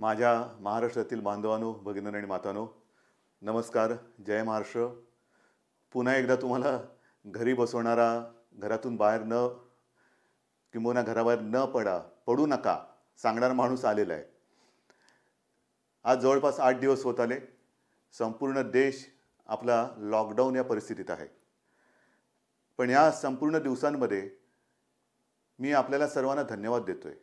माझ्या महाराष्ट्रातील बांधवांनो, भगिनींनो आणि मातांनो, नमस्कार. जय महाराष्ट्र. पुन्हा एकदा तुम्हाला घरी बसवणारा, घरातून बाहेर न किंबहुना घराबाहेर न पडू नका सांगणारा माणूस आलेला आहे. आज जवळपास 8 दिवस होत आले. संपूर्ण देश आपला लॉकडाऊन या परिस्थितीत आहे. पण या संपूर्ण दिवसांमध्ये मी आपल्याला सर्वांना धन्यवाद देतोय.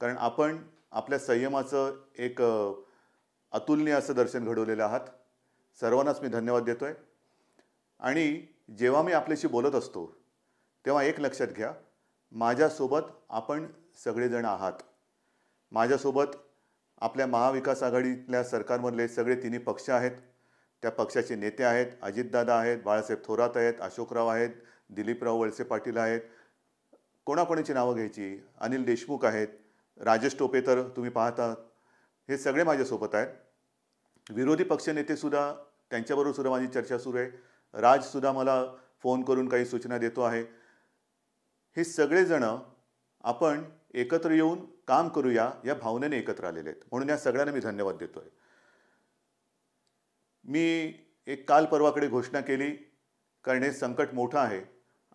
कारण आपण आपल्या संयमाचं एक अतुलनीय असं दर्शन घडवलेलं आहात. सर्वांनाच मी धन्यवाद देतोय. आणि जेव्हा मी आपल्याशी बोलत असतो तेव्हा एक लक्षात घ्या, माझ्यासोबत आपण सगळेजण आहात. माझ्यासोबत आपल्या महाविकास आघाडीतल्या सरकारमधले सगळे तिन्ही पक्ष आहेत. त्या पक्षाचे नेते आहेत. अजितदादा आहेत, बाळासाहेब थोरात आहेत, अशोकराव आहेत, दिलीपराव वळसे पाटील आहेत. कोणाकोणाची नावं घ्यायची, अनिल देशमुख आहेत, राजेश टोपे तर तुम्ही पाहता, हे सगळे माझ्यासोबत आहेत. विरोधी पक्षनेतेसुद्धा, त्यांच्याबरोबर सुद्धा माझी चर्चा सुरू आहे. राजसुद्धा मला फोन करून काही सूचना देतो आहे. हे सगळेजण आपण एकत्र येऊन काम करूया या भावनेने एकत्र आलेले आहेत. म्हणून या सगळ्यांना मी धन्यवाद देतोय. मी एक काल परवाकडे घोषणा केली, कारण हे संकट मोठं आहे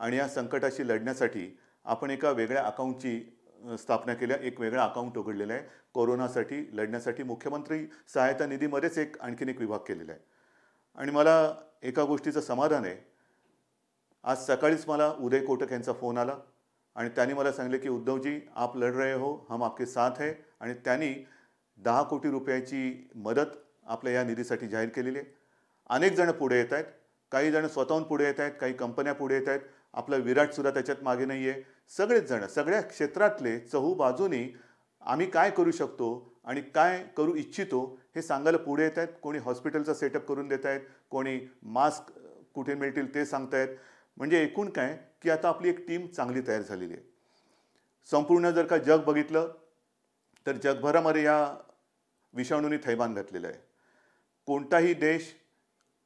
आणि या संकटाशी लढण्यासाठी आपण एका वेगळ्या अकाउंटची स्थापना केल्या. एक वेगळा अकाउंट उघडलेलं आहे. कोरोनासाठी लढण्यासाठी मुख्यमंत्री सहायता निधीमध्येच आणखीन एक विभाग केलेला आहे. आणि मला एका गोष्टीचं समाधान आहे. आज सकाळीच मला उदय कोटक यांचा फोन आला आणि त्यांनी मला सांगितले की उद्धवजी, आप लढ रहे हो, हम आपके साथ है. आणि त्यांनी 10 कोटी रुपयाची मदत आपल्या या निधीसाठी जाहीर केलेली आहे. अनेक जण पुढे येत आहेत. काही जण स्वतःहून पुढे येत आहेत, काही कंपन्या पुढे येत आहेत. आपला विराटसुद्धा त्याच्यात मागे नाही आहे. सगळेच जण, सगळ्या क्षेत्रातले चहूबाजूनी आम्ही काय करू शकतो आणि काय करू इच्छितो हे सांगायला पुढे येत आहेत. कोणी हॉस्पिटलचा सेटअप करून देत आहेत, कोणी मास्क कुठे मिळतील ते सांगतायत. म्हणजे एकूण काय की आता आपली एक टीम चांगली तयार झालेली आहे. संपूर्ण जर का जग बघितलं तर जगभरामध्ये या विषाणूने थैमान घातलेलं आहे. कोणताही देश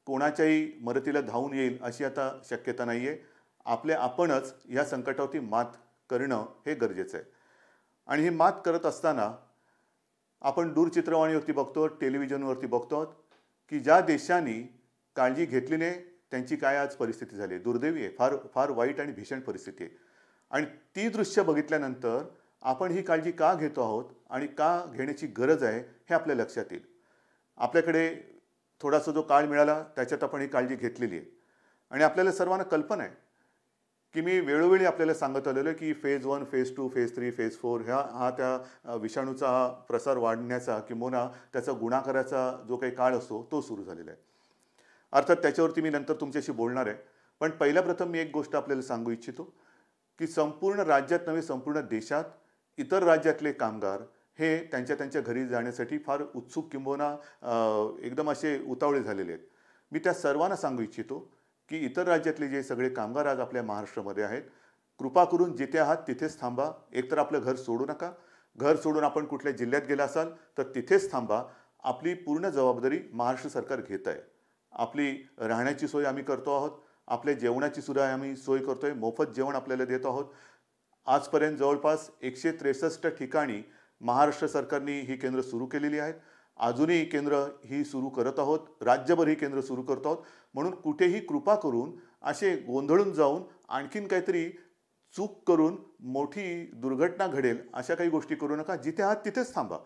कोणाच्याही मदतीला धावून येईल अशी आता शक्यता नाही आहे. आपणच या संकटावरती मात करणं हे गरजेचं आहे. आणि ही मात करत असताना आपण दूरचित्रवाणीवरती बघतो, टेलिव्हिजनवरती बघतो की ज्या देशांनी काळजी घेतली नाही त्यांची काय आज परिस्थिती झाली आहे. दुर्दैवी आहे. फार फार वाईट आणि भीषण परिस्थिती आहे. आणि ती दृश्य बघितल्यानंतर आपण ही काळजी का घेतो आहोत आणि का घेण्याची गरज आहे हे आपल्या लक्षात येईल. आपल्याकडे थोडासा जो काळ मिळाला त्याच्यात आपण ही काळजी घेतलेली आहे. आणि आपल्याला सर्वांना कल्पना आहे की मी वेळोवेळी आपल्याला सांगत आलेलो आहे की फेज 1, फेज 2, फेज 3, फेज 4 हा त्या विषाणूचा प्रसार वाढण्याचा किंवा त्याचा गुणाकाराचा जो काही काळ असतो तो सुरू झालेला आहे. अर्थात त्याच्यावरती मी नंतर तुमच्याशी बोलणार आहे. पण पहिल्या प्रथम मी एक गोष्ट आपल्याला सांगू इच्छितो की संपूर्ण राज्यात नव्हे, संपूर्ण देशात इतर राज्यातले कामगार हे त्यांच्या घरी जाण्यासाठी फार उत्सुक किंबहुना एकदम असे उतावळे झालेले आहेत. मी त्या सर्वांना सांगू इच्छितो की इतर राज्यातले जे सगळे कामगार आज आपल्या महाराष्ट्रामध्ये आहेत, कृपा करून जिथे आहात तिथेच थांबा. एकतर आपलं घर सोडू नका. घर सोडून आपण कुठल्या जिल्ह्यात गेला असाल तर तिथेच थांबा. आपली पूर्ण जबाबदारी महाराष्ट्र सरकार घेत आहे. आपली राहण्याची सोय आम्ही करतो आहोत. आपल्या जेवणाची सुद्धा आम्ही सोय करतोय. मोफत जेवण आपल्याला देत आहोत. आजपर्यंत जवळपास 163 ठिकाणी महाराष्ट्र सरकारने ही केंद्र सुरू केलेली आहेत. अजूनही केंद्र ही सुरू करत आहोत. राज्यभर ही केंद्र सुरू करत आहोत. म्हणून कुठेही कृपा करून असे गोंधळून जाऊन आणखीन काहीतरी चूक करून मोठी दुर्घटना घडेल अशा काही गोष्टी करू नका. जिथे आहात तिथेच थांबा.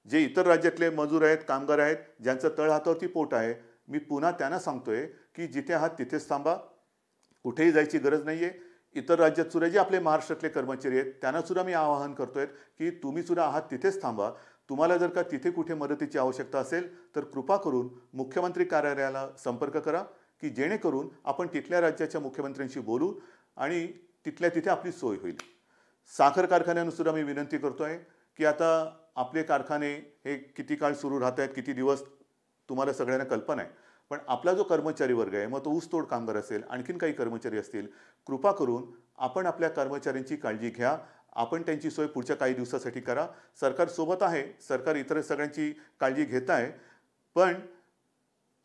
जे इतर राज्यातले मजूर आहेत, कामगार आहेत, ज्यांचं तळहातावरती पोट आहे, मी पुन्हा त्यांना सांगतोय की जिथे आहात तिथेच थांबा. कुठेही जायची गरज नाही आहे. इतर राज्यात सुद्धा जे आपले महाराष्ट्रातले कर्मचारी आहेत त्यांना सुद्धा मी आवाहन करतोय की तुम्ही सुद्धा आहात तिथेच थांबा. तुम्हाला जर का तिथे कुठे मदतीची आवश्यकता असेल तर कृपा करून मुख्यमंत्री कार्यालयाला संपर्क करा की जेणेकरून आपण तिथल्या राज्याच्या मुख्यमंत्र्यांशी बोलू आणि तिथल्या तिथे आपली सोय होईल. साखर कारखान्यांना सुद्धा मी विनंती करतोय की आता आपले कारखाने हे किती काळ सुरू राहत आहेत, किती दिवस, तुम्हाला सगळ्यांना कल्पना आहे. पण आपला जो कर्मचारी वर्ग आहे, मग तो ऊसतोड कामगार असेल, आणखीन काही कर्मचारी असतील, कृपा करून आपण आपल्या कर्मचाऱ्यांची काळजी घ्या. आपण त्यांची सोय पुढच्या काही दिवसासाठी करा. सरकार सोबत आहे. सरकार इतर सगळ्यांची काळजी घेत आहे. पण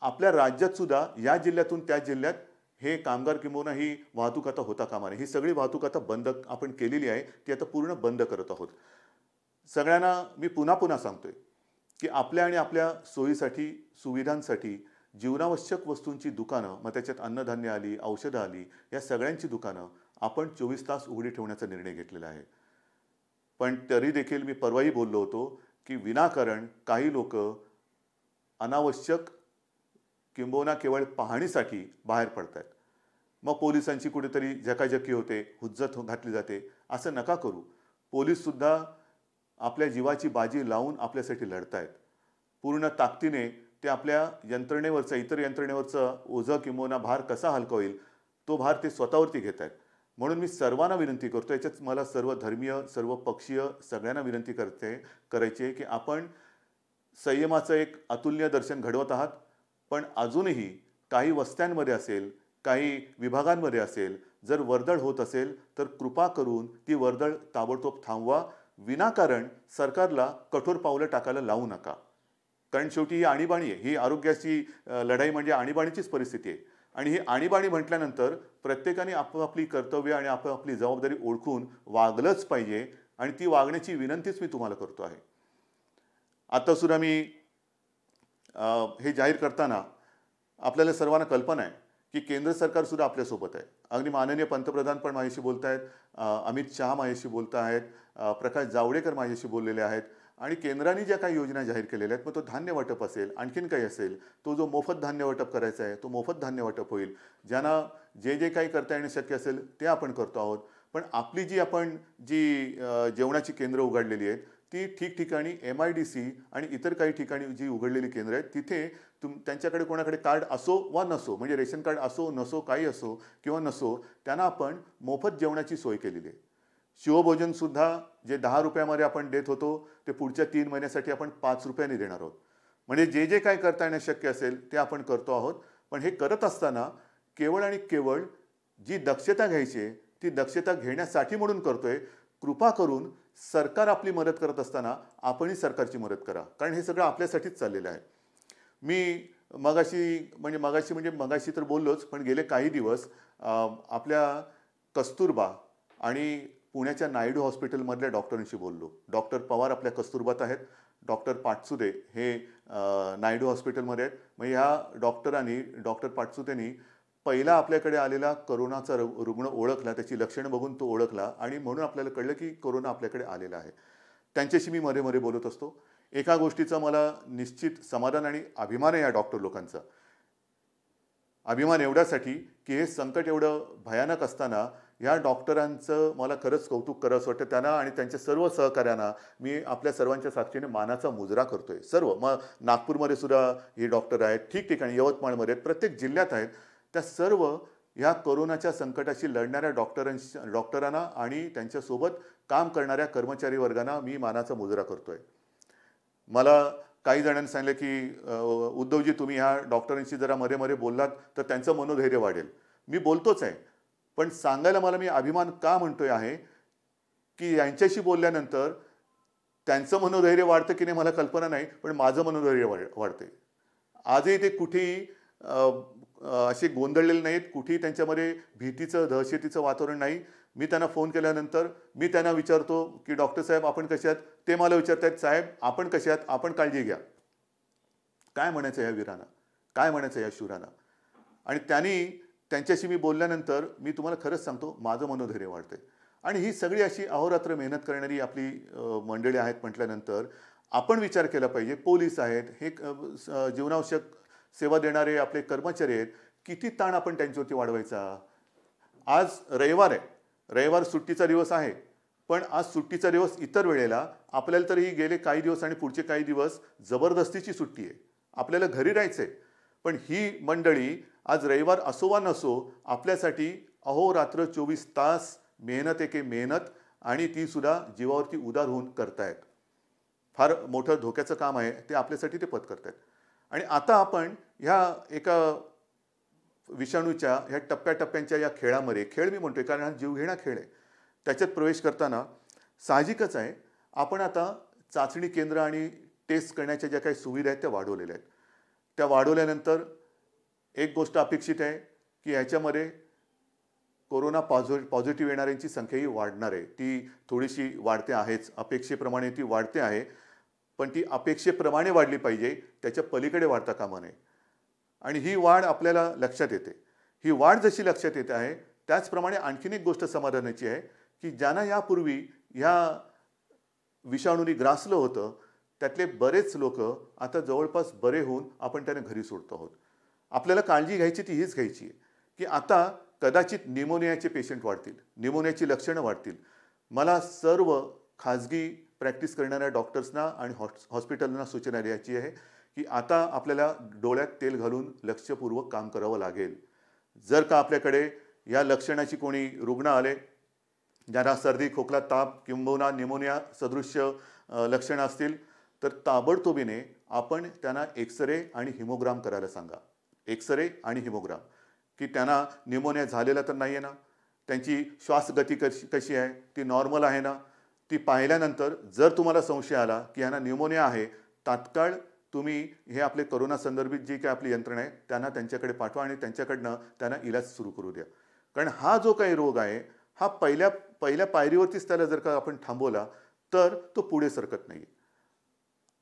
आपल्या राज्यात सुद्धा या जिल्ह्यातून त्या जिल्ह्यात हे कामगार किंवा ही वाहतूक आता होता कामा नये. ही सगळी वाहतूक आता बंद आपण केलेली आहे. ती आता पूर्ण बंद करत आहोत. सगळ्यांना मी पुन्हा पुन्हा सांगतोय की आपल्या आणि आपल्या सोयीसाठी, सुविधांसाठी जीवनावश्यक वस्तूंची दुकानं, मग त्याच्यात अन्नधान्य आली, औषधं आली, या सगळ्यांची दुकानं आपण 24 तास उघडी ठेवण्याचा निर्णय घेतलेला आहे. पण तरी देखील मी परवाही बोललो होतो, की विनाकारण काही लोकं अनावश्यक किंबहुना केवळ पाहणीसाठी बाहेर पडतायत. मग पोलिसांची कुठेतरी झकाझकी होते, हुज्जत घातली जाते. असं नका करू. पोलीससुद्धा आपल्या जीवाची बाजी लावून आपल्यासाठी लढतायत. पूर्ण ताकदीने ते आपल्या यंत्रणेवरचं, इतर यंत्रणेवरचं ओझं किंबहुना भार कसा हलका होईल, तो भार ते स्वतःवरती घेत आहेत. म्हणून मी सर्वांना विनंती करतो, याच्यात मला सर्व धर्मीय, सर्व पक्षीय सगळ्यांना विनंती करायची आहे, की आपण संयमाचं एक अतुलनीय दर्शन घडवत आहात. पण अजूनही काही वस्त्यांमध्ये असेल, काही विभागांमध्ये असेल, जर वर्दळ होत असेल, तर कृपा करून ती वर्दळ ताबडतोब थांबवा. विनाकारण सरकारला कठोर पावलं टाकायला लावू नका. कारण शेवटी ही आणीबाणी आहे. ही आरोग्याची लढाई म्हणजे आणीबाणीचीच परिस्थिती आहे. आणि ही आणीबाणी म्हटल्यानंतर प्रत्येकाने आपापली कर्तव्य आणि आपापली जबाबदारी ओळखून वागलंच पाहिजे आणि ती वागण्याची विनंतीच मी तुम्हाला करतो आहे. आता सुद्धा मी हे जाहीर करताना आपल्याला सर्वांना कल्पना आहे की केंद्र सरकार सुद्धा आपल्यासोबत आहे. अगदी माननीय पंतप्रधान पण माझ्याशी बोलत आहेत, अमित शहा माझ्याशी बोलत आहेत, प्रकाश जावडेकर माझ्याशी बोललेले आहेत आणि केंद्राने ज्या काही योजना जाहीर केलेल्या आहेत, मग तो धान्य वाटप असेल, आणखीन काही असेल, तो जो मोफत धान्य वाटप करायचा आहे तो मोफत धान्य वाटप होईल. ज्यांना जे जे काही करता येणं शक्य असेल ते आपण करतो आहोत. पण आपली जी जेवणाची केंद्र उघडलेली आहेत ती ठिकठिकाणी MIDC आणि इतर काही ठिकाणी जी उघडलेली केंद्र आहेत तिथे त्यांच्याकडे कोणाकडे कार्ड असो वा नसो, म्हणजे रेशन कार्ड असो नसो, काही असो किंवा नसो, त्यांना आपण मोफत जेवणाची सोय केलेली आहे. शिवभोजनसुद्धा जे 10 रुपयामध्ये आपण देत होतो ते पुढच्या 3 महिन्यासाठी आपण 5 रुपयांनी देणार आहोत. म्हणजे जे जे काही करता येणं शक्य असेल ते आपण करतो आहोत. पण हे करत असताना केवळ आणि केवळ जी दक्षता घ्यायची आहे ती दक्षता घेण्यासाठी म्हणून करतोय. कृपा करून सरकार आपली मदत करत असताना आपणही सरकारची मदत करा. कारण हे सगळं आपल्यासाठीच चाललेलं आहे. मी मगाशी तर बोललोच, पण गेले काही दिवस आपल्या कस्तुरबा आणि पुण्याच्या नायडू हॉस्पिटलमधल्या डॉक्टरांशी बोललो. डॉक्टर पवार आपल्या कस्तुरबात आहेत, डॉक्टर पाटसुदे हे नायडू हॉस्पिटलमध्ये आहेत. मग ह्या डॉक्टर पाटसुदेंनी पहिला आपल्याकडे आलेला कोरोनाचा रुग्ण ओळखला, त्याची लक्षणं बघून तो ओळखला आणि म्हणून आपल्याला कळलं की कोरोना आपल्याकडे आलेला आहे. त्यांच्याशी मी मध्ये मध्ये बोलत असतो. एका गोष्टीचा मला निश्चित समाधान आणि अभिमान आहे या डॉक्टर लोकांचा. अभिमान एवढ्यासाठी की हे संकट एवढं भयानक असताना या डॉक्टरांचं मला खरंच कौतुक करावंसं वाटतं. त्यांना आणि त्यांच्या सर्व सहकाऱ्यांना मी आपल्या सर्वांच्या साक्षीने मानाचा मुजरा करतोय. सर्व मग नागपूरमध्ये सुद्धा हे डॉक्टर आहेत, ठिकठिकाणी यवतमाळमध्ये आहेत, प्रत्येक जिल्ह्यात आहेत. त्या सर्व ह्या कोरोनाच्या संकटाशी लढणाऱ्या डॉक्टरांना आणि त्यांच्यासोबत काम करणाऱ्या कर्मचारी वर्गांना मी मानाचा मुजरा करतोय. मला काही जणांनी सांगितलं की उद्धवजी तुम्ही ह्या डॉक्टरांशी जरा मध्ये मध्ये बोललात तर त्यांचं मनोधैर्य वाढेल. मी बोलतोच आहे, पण सांगायला मला मी अभिमान का म्हणतोय आहे की यांच्याशी बोलल्यानंतर त्यांचं मनोधैर्य वाढतं की नाही मला कल्पना नाही, पण माझं मनोधैर्य वाढते. आजही ते कुठेही असे गोंधळलेले नाहीत, कुठेही त्यांच्यामध्ये भीतीचं दहशतीचं वातावरण नाही. मी त्यांना फोन केल्यानंतर मी त्यांना विचारतो की डॉक्टर साहेब आपण कसे आहात, ते मला विचारतायत साहेब आपण कसे आहात, आपण काळजी घ्या. काय म्हणायचं या वीरांना, काय म्हणायचं या शूरांना. आणि त्यांच्याशी मी बोलल्यानंतर मी तुम्हाला खरंच सांगतो माझं मनोधैर्य वाढतंय. आणि ही सगळी अशी अहोरात्र मेहनत करणारी आपली मंडळी आहेत म्हटल्यानंतर आपण विचार केला पाहिजे. पोलीस आहेत, हे जीवनावश्यक सेवा देणारे आपले कर्मचारी आहेत, किती ताण आपण त्यांच्यावरती वाढवायचा. आज रविवार आहे, रविवार सुट्टीचा दिवस आहे, पण आज सुट्टीचा दिवस इतर वेळेला आपल्याला तरी गेले काही दिवस आणि पुढचे काही दिवस जबरदस्तीची सुट्टी आहे, आपल्याला घरी राहायचंय. पण ही मंडळी आज रविवार असो वा नसो आपल्यासाठी अहोरात्र 24 तास मेहनत एके मेहनत आणि ती सुद्धा जीवावरती उदार होऊन करतायत. फार मोठं धोक्याचं काम आहे ते आपल्यासाठी ते पत्करतायत. आणि आता आपण ह्या एका विषाणूच्या ह्या टप्प्याटप्प्यांच्या या खेळामध्ये, खेळ मी म्हणतोय कारण हा जीवघेणा खेळ आहे, त्याच्यात प्रवेश करताना साहजिकच आहे आपण आता चाचणी केंद्र आणि टेस्ट करण्याच्या ज्या काही सुविधा आहेत त्या वाढवलेल्या आहेत. त्या वाढवल्यानंतर एक गोष्ट अपेक्षित आहे की ह्याच्यामध्ये कोरोना पॉझिटिव्ह येणाऱ्यांची संख्याही वाढणार आहे. ती थोडीशी वाढते आहेच, अपेक्षेप्रमाणे ती वाढते आहे. पण ती अपेक्षेप्रमाणे वाढली पाहिजे, त्याच्या पलीकडे वाढता कामा नये. आणि ही वाढ आपल्याला लक्षात येते. ही वाढ जशी लक्षात येते आहे, त्याचप्रमाणे आणखीन एक गोष्ट समाधानाची आहे, की ज्यांना यापूर्वी ह्या विषाणूने ग्रासलं होतं, त्यातले बरेच लोकं आता जवळपास बरे होऊन आपण त्यांना घरी सोडतो आहोत. आपल्याला काळजी घ्यायची ती हीच घ्यायची आहे, की आता कदाचित निमोनियाचे पेशंट वाढतील, निमोनियाची लक्षणं वाढतील. मला सर्व खाजगी प्रॅक्टिस करणाऱ्या डॉक्टर्सना आणि हॉस्पिटलना सूचना द्यायची आहे, की आता आपल्याला डोळ्यात तेल घालून लक्षपूर्वक काम करावं लागेल. जर का आपल्याकडे या लक्षणाची कोणी रुग्ण आले, ज्यांना सर्दी, खोकला, ताप किंबहुना निमोनिया सदृश्य लक्षणं असतील, तर ताबडतोबीने आपण त्यांना एक्सरे आणि हिमोग्राम करायला सांगा. एक्सरे आणि हिमोग्राम, की त्यांना निमोनिया झालेला तर नाही आहे ना, त्यांची श्वासगती कशी आहे, ती नॉर्मल आहे ना. ती पाहिल्यानंतर जर तुम्हाला संशय आला की ह्यांना न्यूमोनिया आहे, तात्काळ तुम्ही हे आपले कोरोना संदर्भित जी काही आपली यंत्रणा आहे त्यांना त्यांच्याकडे पाठवा आणि त्यांच्याकडनं त्यांना इलाज सुरू करू द्या. कारण हा जो काही रोग आहे, हा पहिल्या पायरीवरतीच त्याला जर का आपण थांबवला तर तो पुढे सरकत नाही.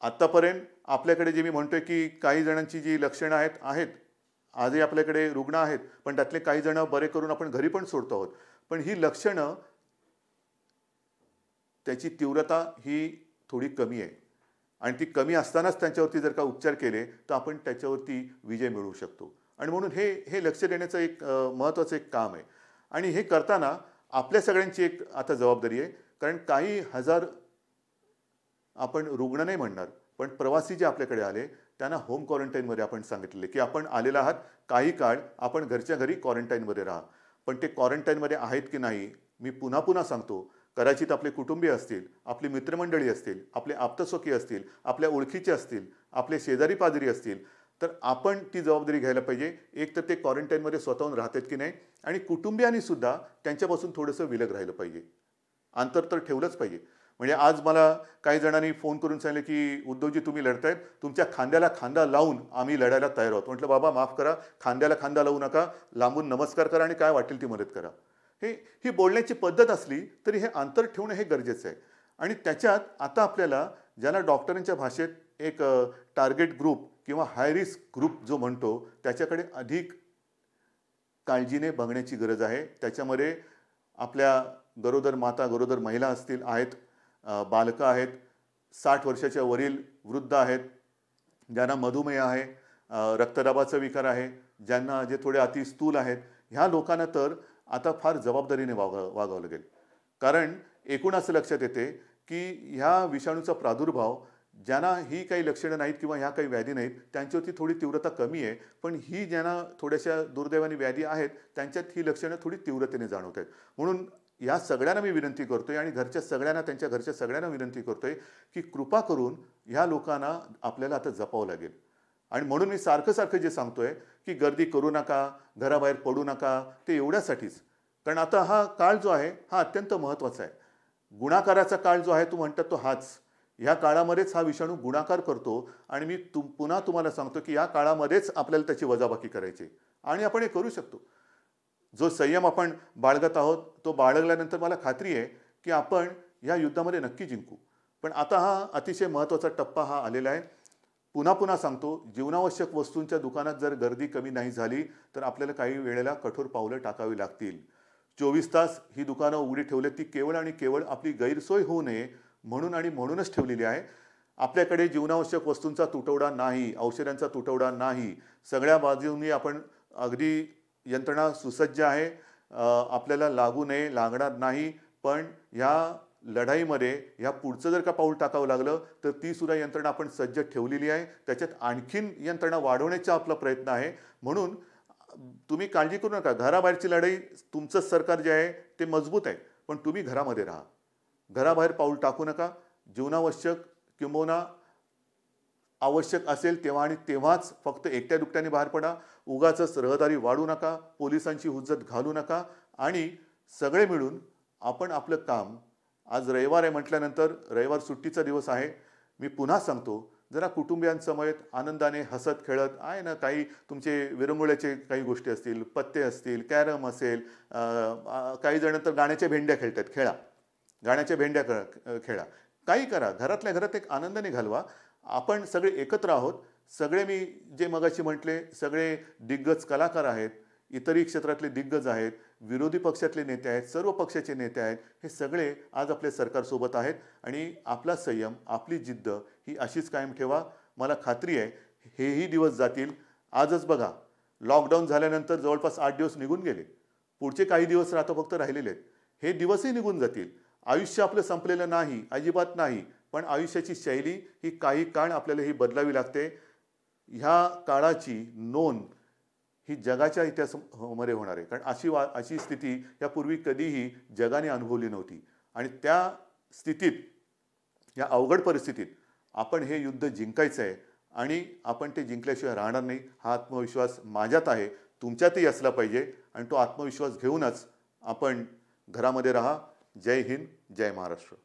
आत्तापर्यंत आपल्याकडे जे मी म्हणतोय की काही जणांची जी लक्षणं आहेत आजही आपल्याकडे रुग्ण आहेत, पण त्यातले काही जण बरे करून आपण घरी पण सोडतो आहोत. पण ही लक्षणं, त्याची तीव्रता ही थोडी कमी आहे आणि ती कमी असतानाच त्यांच्यावरती जर का उपचार केले तर आपण त्याच्यावरती विजय मिळवू शकतो. आणि म्हणून हे लक्ष देण्याचं एक महत्त्वाचं एक काम आहे. आणि हे करताना आपल्या सगळ्यांची एक आता जबाबदारी आहे. कारण काही हजार आपण रुग्ण नाही म्हणणार, पण प्रवासी जे आपल्याकडे आले त्यांना होम क्वारंटाईनमध्ये आपण सांगितले की आपण आलेला आहात, काही काळ आपण घरच्या घरी क्वारंटाईनमध्ये राहा. पण ते क्वारंटाईनमध्ये आहेत की नाही मी पुन्हा पुन्हा सांगतो. कदाचित आपले कुटुंबीय असतील, आपली मित्रमंडळी असतील, आपले आप्तसखी असतील, आपल्या ओळखीचे असतील, आपले शेजारी पाजारी असतील, तर आपण ती जबाबदारी घ्यायला पाहिजे. एक तर ते क्वारंटाईनमध्ये स्वतःहून राहतात की नाही, आणि कुटुंबियांनी सुद्धा त्यांच्यापासून थोडंसं विलग राहिलं पाहिजे. अंतर तर ठेवलंच पाहिजे. म्हणजे आज मला काही जणांनी फोन करून सांगितलं की उद्धवजी तुम्ही लढतायत, तुमच्या खांद्याला खांदा लावून आम्ही लढायला तयार आहोत. म्हटलं बाबा माफ करा, खांद्याला खांदा लावू नका, लांबून नमस्कार करा आणि काय वाटेल ती मदत करा. ही बोलण्याची पद्धत असली तरी हे अंतर ठेवणं हे गरजेचं आहे. आणि त्याच्यात आता आपल्याला ज्याला डॉक्टरांच्या भाषेत एक टार्गेट ग्रुप किंवा हाय रिस्क ग्रुप जो म्हणतो, त्याच्याकडे अधिक काळजीने बघण्याची गरज आहे. त्याच्यामध्ये आपल्या गरोदर माता, गरोदर महिला आहेत, बालकं आहेत, 60 वर्षाच्या वरील वृद्ध आहेत, ज्यांना मधुमेह आहे, रक्तदाबाचा विकार आहे, ज्यांना जे थोडे अतिस्थूल आहेत, ह्या लोकांना तर आता फार जबाबदारीने वागावं लागेल. कारण एकूण असं लक्षात येते की ह्या विषाणूचा प्रादुर्भाव ज्यांना ही काही लक्षणं नाहीत किंवा ह्या काही व्याधी नाहीत त्यांच्यावरती थोडी तीव्रता कमी आहे, पण ही ज्यांना थोड्याशा दुर्दैवाने व्याधी आहेत त्यांच्यात ही लक्षणं थोडी तीव्रतेने जाणवत आहेत. म्हणून या सगळ्यांना मी विनंती करतोय आणि त्यांच्या घरच्या सगळ्यांना विनंती करतोय की कृपा करून ह्या लोकांना आपल्याला आता जपावं लागेल. आणि म्हणून मी सारखं जे सांगतोय की गर्दी करू नका, घराबाहेर पडू नका, ते एवढ्यासाठीच. कारण आता हा काळ जो आहे हा अत्यंत महत्त्वाचा आहे. गुणाकाराचा काळ जो आहे तो म्हणतात तो हाच. ह्या काळामध्येच हा विषाणू गुणाकार करतो आणि मी पुन्हा तुम्हाला सांगतो की या काळामध्येच आपल्याला त्याची वजाबाकी करायची आणि आपण हे करू शकतो. जो संयम आपण बाळगत आहोत तो बाळगल्यानंतर मला खात्री आहे की आपण या युद्धामध्ये नक्की जिंकू. पण आता हा अतिशय महत्त्वाचा टप्पा हा आलेला आहे. पुन्हा सांगतो, जीवनावश्यक वस्तूंच्या दुकानात जर गर्दी कमी नाही झाली तर आपल्याला काही वेळेला कठोर पावलं टाकावी लागतील. 24 तास ही दुकानं उघडी ठेवली ती केवळ आणि केवळ आपली गैरसोय होऊ नये म्हणूनच ठेवलेली आहे. आपल्याकडे जीवनावश्यक वस्तूंचा तुटवडा नाही, औषधांचा तुटवडा नाही. सगळ्या बाजूंनी आपण अगदी यंत्रणा सुसज्ज आहे. आपल्याला लागू नये, लागणार नाही. पण ह्या लढाईमध्ये ह्या पुढचं जर का पाऊल टाकावं लागलं तर ती सुद्धा यंत्रणा आपण सज्ज ठेवलेली आहे. त्याच्यात आणखीन यंत्रणा वाढवण्याचा आपला प्रयत्न आहे. म्हणून तुम्ही काळजी करू नका. घराबाहेरची लढाई तुमचं सरकार जे आहे ते मजबूत आहे, पण तुम्ही घरामध्ये राहा. घराबाहेर पाऊल टाकू नका. जीवनावश्यक किंबहुना आवश्यक असेल तेव्हा आणि तेव्हाच फक्त एकट्या दुकट्याने बाहेर पडा. उगाचच रहदारी वाढू नका, पोलिसांची हुज्जत घालू नका आणि सगळे मिळून आपण आपलं काम, आज रविवार आहे म्हटल्यानंतर रविवार सुट्टीचा दिवस आहे. मी पुन्हा सांगतो, जरा कुटुंबियांसमवेत आनंदाने हसत खेळत आहे ना, काही तुमचे विरंगुळ्याचे काही गोष्टी असतील, पत्ते असतील, कॅरम असेल, काही जण तर गाण्याच्या भेंड्या खेळतात, खेळा. गाण्याच्या भेंड्या खेळा. काही करा, घरातल्या घरात एक आनंदाने घालवा. आपण सगळे एकत्र आहोत. सगळे मी जे मगाशी म्हटले सगळे दिग्गज कलाकार आहेत, इतरही क्षेत्रातले दिग्गज आहेत, विरोधी पक्षातले नेते आहेत, सर्व पक्षाचे नेते आहेत. हे सगळे आज आपल्या सरकारसोबत आहेत आणि आपला संयम, आपली जिद्द ही अशीच कायम ठेवा. मला खात्री आहे हेही दिवस जातील. आजच बघा, लॉकडाऊन झाल्यानंतर जवळपास 8 दिवस निघून गेले. पुढचे काही दिवस आता फक्त राहिलेले आहेत. हे दिवसही निघून जातील. आयुष्य आपलं संपलेलं नाही, अजिबात नाही. पण आयुष्याची शैली ही काही काळ आपल्याला ही बदलावी लागते. ह्या काळाची नोंद ही जगाच्या इतिहासामध्ये होणार आहे. कारण अशी स्थिती यापूर्वी कधीही जगाने अनुभवली नव्हती. आणि त्या स्थितीत, या अवघड परिस्थितीत आपण हे युद्ध जिंकायचं आहे आणि आपण ते जिंकल्याशिवाय राहणार नाही. हा आत्मविश्वास माझ्यात आहे, तुमच्यातही असला पाहिजे. आणि तो आत्मविश्वास घेऊनच आपण घरामध्ये राहा. जय हिंद, जय महाराष्ट्र.